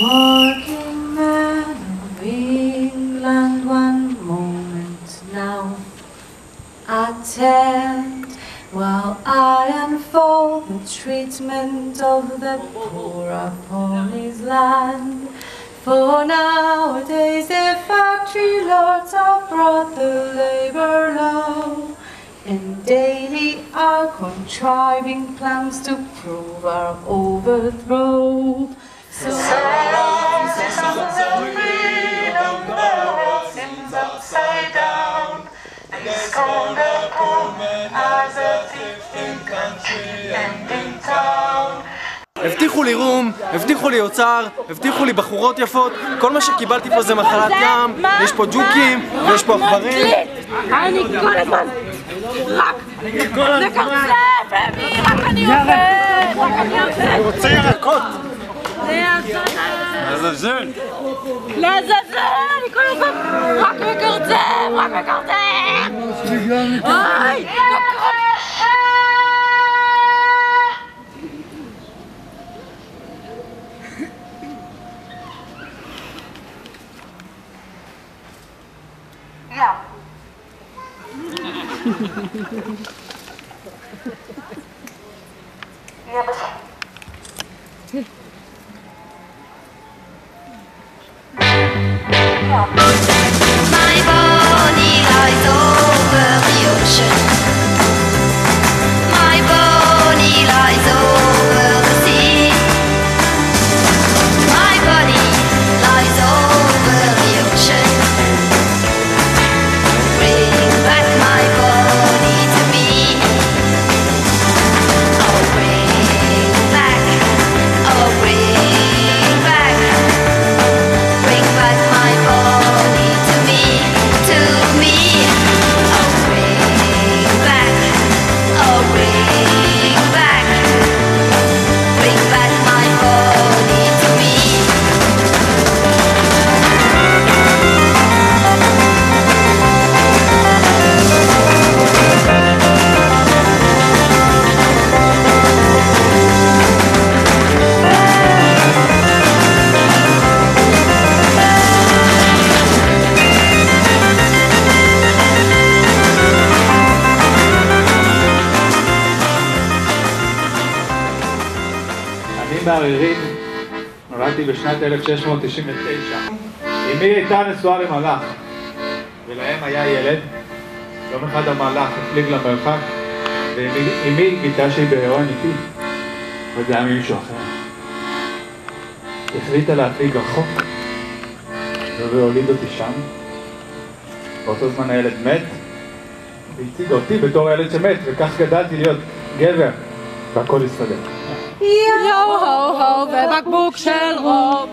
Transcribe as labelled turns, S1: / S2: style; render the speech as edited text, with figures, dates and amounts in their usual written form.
S1: Working man of England, one moment now attend while I unfold the treatment of the poor upon his land. For nowadays the factory lords have brought the labor low, and daily are contriving plans to prove our overthrow. So long since the freedom the world seems upside down, they scorn the poor man as a thief in country and in town.
S2: הבטיחו לי רום, הבטיחו לי אוצר, הבטיחו לי בחורות יפות. כל מה שקיבלתי פה זה מחלת ים, יש פה ג'וקים, ויש פה עכברים.
S3: אני כל הזמן רק לקרצף, רק אני עובד,
S2: אני רוצה ירקות.
S3: לעזאזל, אני כל הזמן רק מקרצף, אוי,
S1: Yeah. Yeah, but...
S4: My body lies over the ocean. My body lies over the sea. My body lies over the ocean. Bring back my body to me. Oh, bring back. Oh, bring back. Bring back my body to me, to me. Oh, bring back. Oh, bring back. Bring back my body to me.
S5: אני מהררים, נולדתי בשנת 1699. אמי הייתה נשואה למלאך, ולהם היה ילד. יום אחד המלאך הפליג למרחק, ואמי גיתה שהיא בהיריון איתי, וזה היה מישהו אחר. החליטה להפליג רחוק, והוליד אותי שם. באותו זמן הילד מת, והציגה אותי בתור הילד שמת, וכך גדלתי להיות גבר, והכל הסתדר.
S3: יו הו הו ובקבוק של רוב.